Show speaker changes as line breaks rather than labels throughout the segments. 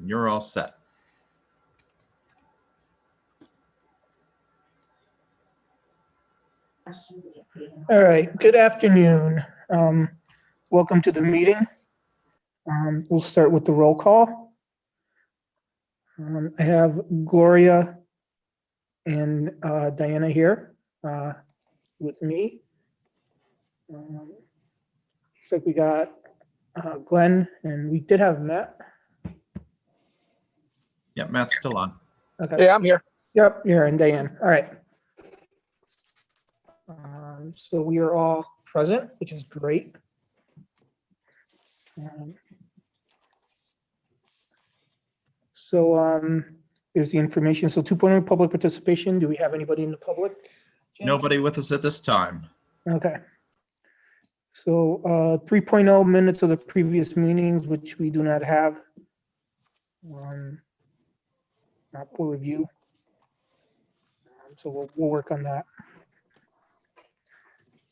You're all set.
All right, good afternoon. Welcome to the meeting. We'll start with the roll call. I have Gloria and Diana here with me. Looks like we got Glenn, and we did have Matt.
Yeah, Matt's still on.
Okay.
Yeah, I'm here.
Yep, you're and Diane. All right. So we are all present, which is great. Here's the information. So 2.0 public participation. Do we have anybody in the public? James?
Nobody with us at this time.
Okay. So 3.0 minutes of the previous meetings, which we do not have. Not for review. So we'll work on that.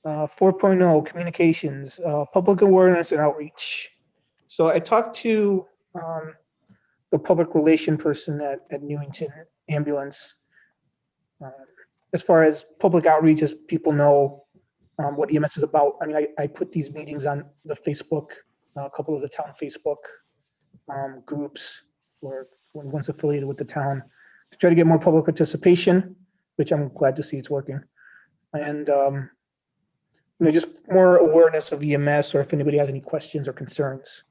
4.0 communications, public awareness and outreach. So I talked to the public relation person at Newington Ambulance. As far as public outreach, as people know what EMS is about. I mean, I put these meetings on the Facebook, a couple of the town Facebook groups or ones affiliated with the town to try to get more public participation, which I'm glad to see it's working. And just more awareness of EMS, or if anybody has any questions or concerns.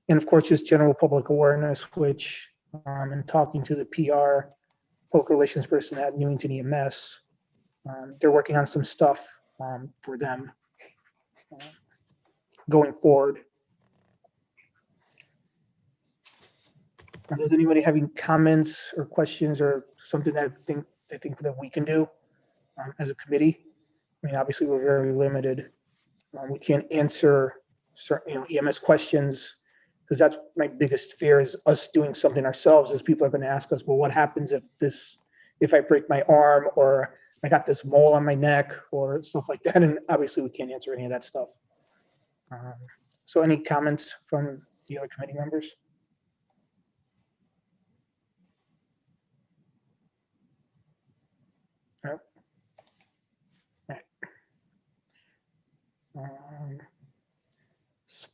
And of course, just general public awareness, which in talking to the PR, public relations person at Newington EMS, they're working on some stuff for them going forward. Does anybody have any comments or questions or something that they think that we can do as a committee? I mean, obviously we're very limited. We can't answer certain, EMS questions, because that's my biggest fear is us doing something ourselves. Is people are going to ask us, well, what happens if I break my arm, or I got this mole on my neck, or stuff like that? And obviously we can't answer any of that stuff. So any comments from the other committee members? No.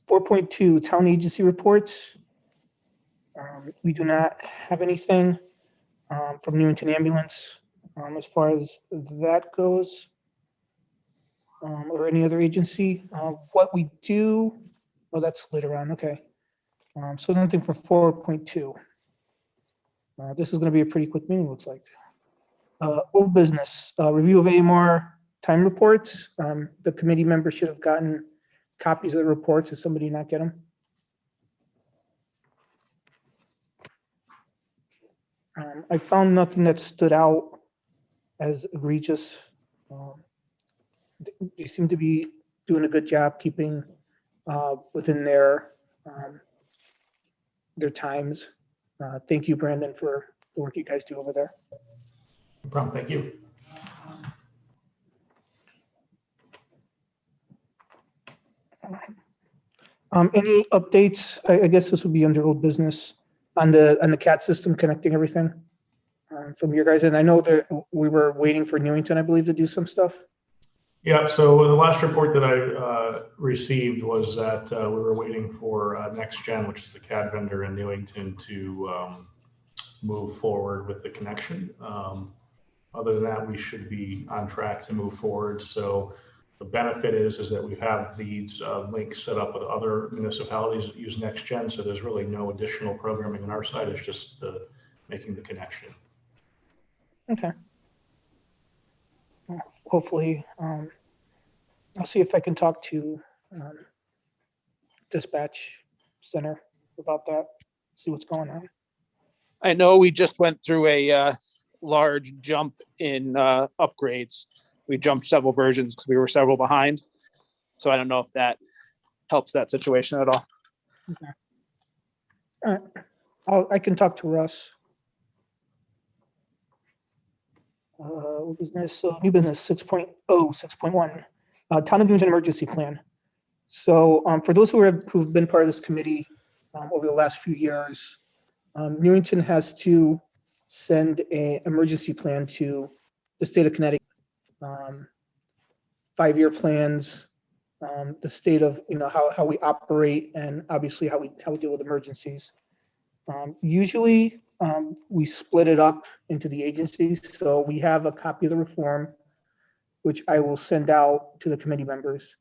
4.2 town agency reports. We do not have anything from Newington Ambulance as far as that goes, or any other agency. What we do, oh, that's later on. Okay. So nothing for 4.2. This is going to be a pretty quick meeting, looks like. Old business, review of AMR time reports. The committee members should have gotten copies of the reports. Did somebody not get them? I found nothing that stood out as egregious. They seem to be doing a good job keeping within their times. Thank you, Brandon, for the work you guys do over there.
No problem. Thank you.
Any updates? I guess this would be under old business on the CAT system connecting everything from your guys. And I know that we were waiting for Newington, I believe, to do some stuff.
Yeah. So the last report that I received was that we were waiting for NextGen, which is the CAD vendor in Newington, to move forward with the connection. Other than that, we should be on track to move forward. So the benefit is that we have these links set up with other municipalities that use NextGen. So there's really no additional programming on our side. It's just making the connection.
Okay. Hopefully, I'll see if I can talk to Dispatch Center about that, see what's going on.
I know we just went through a large jump in upgrades. We jumped several versions because we were several behind. So I don't know if that helps that situation at all.
Okay. All right. I can talk to Russ. What business? So new business 6.0, 6.1, Town of Newington emergency plan. So for those who've been part of this committee, over the last few years. Newington has to send an emergency plan to the state of Connecticut. 5-year plans, the state of, how we operate, and obviously how we deal with emergencies. Usually, we split it up into the agencies. So we have a copy of the reform, which I will send out to the committee members.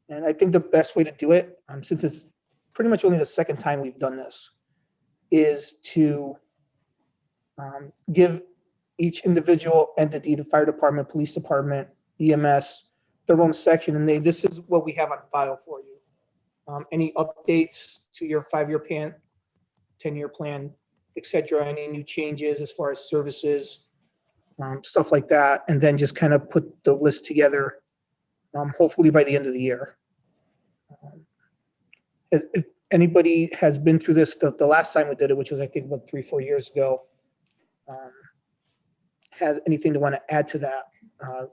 And I think the best way to do it, since it's pretty much only the second time we've done this, is to give each individual entity, the fire department, police department, EMS, their own section, and this is what we have on file for you. Any updates to your 5-year plan, 10-year plan, et cetera, any new changes as far as services, stuff like that, and then just kind of put the list together, hopefully by the end of the year. If anybody has been through this, the last time we did it, which was I think about 3-4 years ago, has anything to want to add to that,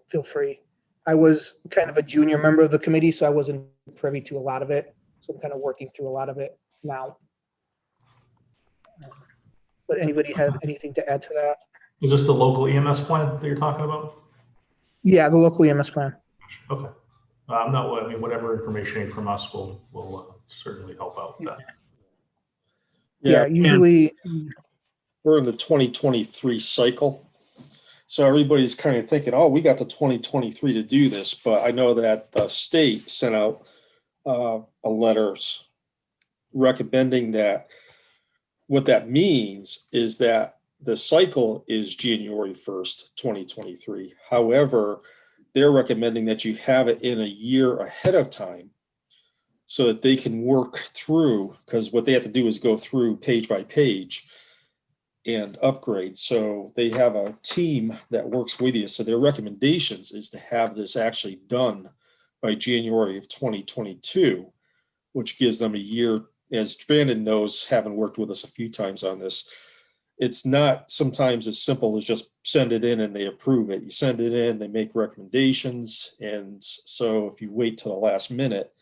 feel free. I was kind of a junior member of the committee, so I wasn't privy to a lot of it. So I'm kind of working through a lot of it now. But anybody have anything to add to that?
Is this the local EMS plan that you're talking about?
Yeah, the local EMS plan.
Okay. No, I mean, whatever information you need from us will certainly help out with that.
Yeah, usually.
We're in the 2023 cycle. So everybody's kind of thinking, oh, we got the 2023 to do this. But I know that the state sent out a letter recommending that. What that means is that the cycle is January 1st, 2023. However, they're recommending that you have it in a year ahead of time so that they can work through, because what they have to do is go through page by page and upgrade. So they have a team that works with you. So their recommendations is to have this actually done by January of 2022, which gives them a year. As Brandon knows, having worked with us a few times on this, it's not sometimes as simple as just send it in and they approve it. You send it in, they make recommendations. And so if you wait till the last minute,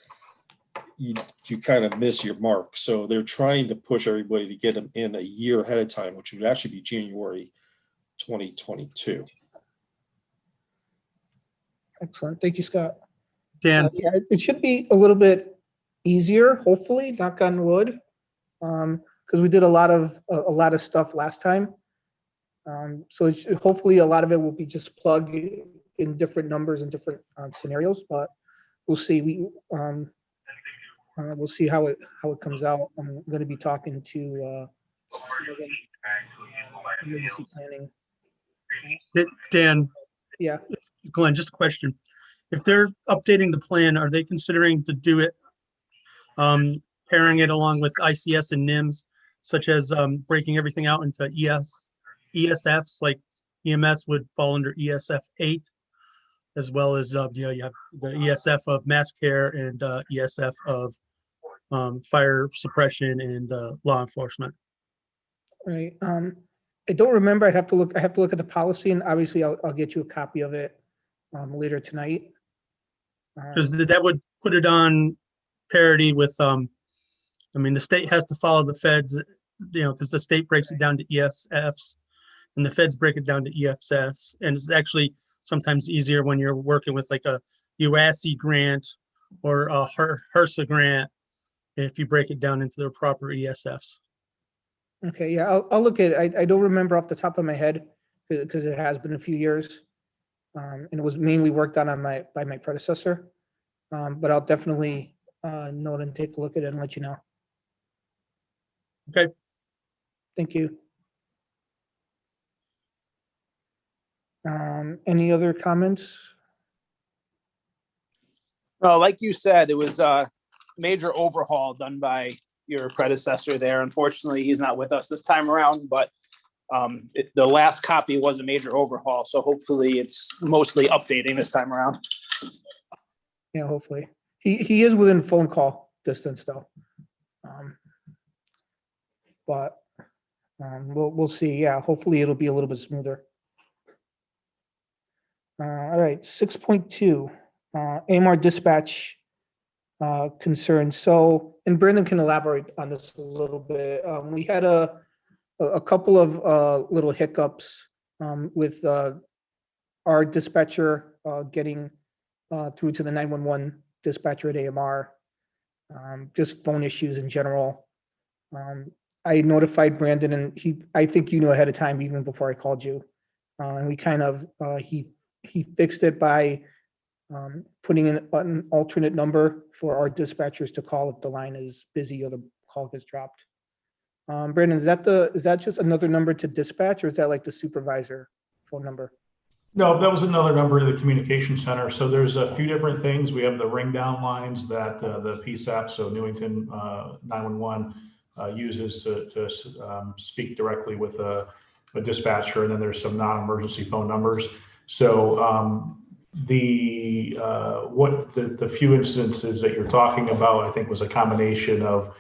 you kind of miss your mark. So they're trying to push everybody to get them in a year ahead of time, which would actually be January 2022.
Excellent. Thank you, Scott.
Dan,
Yeah, it should be a little bit easier, hopefully, knock on wood, because we did a lot of stuff last time. So hopefully a lot of it will be just plug in different numbers and different scenarios, but we'll see. We'll see how it comes out. I'm going to be talking to emergency planning.
Dan,
Yeah.
Glenn, just a question. If they're updating the plan, are they considering to do it, pairing it along with ICS and NIMS, such as breaking everything out into ESFs, like EMS would fall under ESF 8, as well as you have the ESF of mass care and ESF of fire suppression and law enforcement.
Right. I don't remember. I have to look at the policy, and obviously I'll get you a copy of it later tonight.
Because that would put it on parity with, I mean, the state has to follow the feds, because the state breaks it down to ESFs and the feds break it down to EFS. And it's actually sometimes easier when you're working with like a UASI grant or a HRSA grant, if you break it down into their proper ESFs.
Okay, yeah, I'll look at it. I don't remember off the top of my head because it has been a few years, and it was mainly worked on by my predecessor. But I'll definitely note and take a look at it and let you know.
Okay.
Thank you. Any other comments?
Well, like you said, it was a major overhaul done by your predecessor there. Unfortunately, he's not with us this time around, but the last copy was a major overhaul. So hopefully it's mostly updating this time around.
Yeah, hopefully. He is within phone call distance though. But we'll see. Yeah, hopefully it'll be a little bit smoother. All right, 6.2, Amr Dispatch concerns. So, and Brandon can elaborate on this a little bit. We had a couple of little hiccups with our dispatcher getting through to the 911 dispatcher at AMR, just phone issues in general. I notified Brandon, and I think you knew ahead of time, even before I called you. And we kind of, he fixed it by putting in an alternate number for our dispatchers to call if the line is busy or the call gets dropped. Brandon, is that just another number to dispatch, or is that like the supervisor phone number?
No, that was another number to the communication center. So there's a few different things. We have the ring down lines that the PSAP, so Newington 911, uses to speak directly with a dispatcher, and then there's some non-emergency phone numbers. So the few instances that you're talking about, I think, was a combination of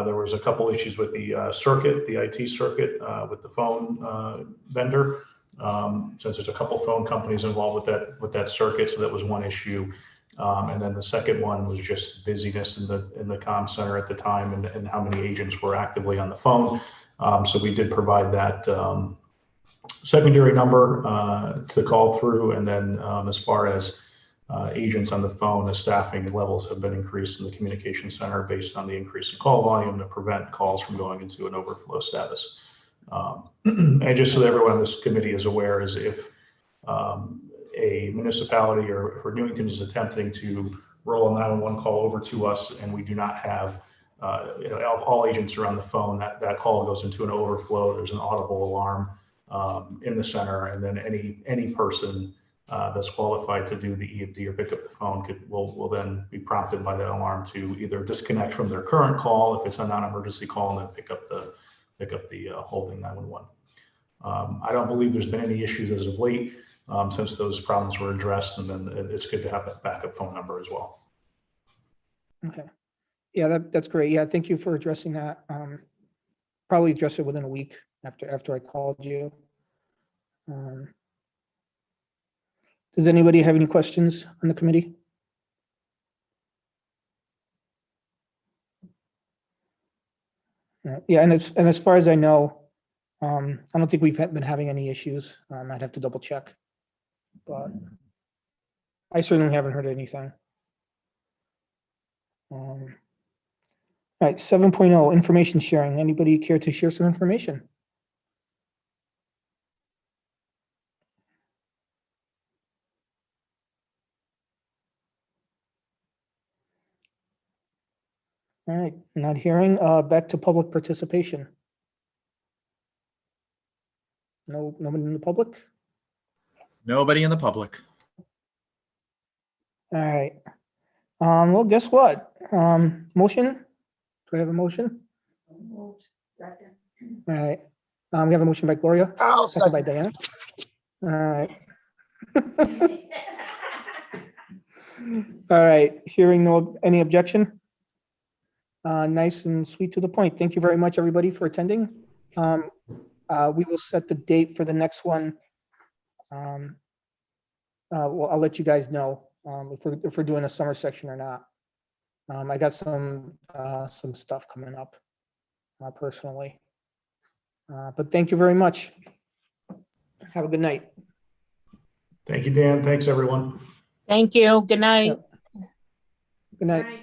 there was a couple issues with the circuit, the IT circuit, with the phone vendor. Since there's a couple phone companies involved with that circuit, so that was one issue. And then the second one was just busyness in the comm center at the time, and how many agents were actively on the phone. So we did provide that secondary number to call through, and then as far as agents on the phone, the staffing levels have been increased in the communication center based on the increase in call volume to prevent calls from going into an overflow status. And just so that everyone on this committee is aware, is if a municipality or if Newington is attempting to roll a 911 call over to us and we do not have, all agents are on the phone, that call goes into an overflow. There's an audible alarm in the center, and then any person that's qualified to do the EFD or pick up the phone will then be prompted by that alarm to either disconnect from their current call if it's a non-emergency call, and then pick up the holding 911. I don't believe there's been any issues as of late since those problems were addressed, and then it's good to have that backup phone number as well.
Okay. Yeah, that's great. Yeah, thank you for addressing that. Probably address it within a week after I called you. Does anybody have any questions on the committee? Yeah, and as far as I know, I don't think we've been having any issues. I'd have to double check, but I certainly haven't heard anything. All right, 7.0, information sharing. Anybody care to share some information? All right, not hearing. Back to public participation. No, nobody in the public?
Nobody in the public.
All right. Well, guess what? Motion? Do I have a motion?
Second.
All right. We have a motion by Gloria, second by Diana. All right. All right. Hearing any objection? Nice and sweet to the point. Thank you very much, everybody, for attending. We will set the date for the next one. Well, I'll let you guys know if we're doing a summer section or not. I got some stuff coming up personally. But thank you very much. Have a good night.
Thank you, Dan. Thanks, everyone.
Thank you. Good night.
Good night.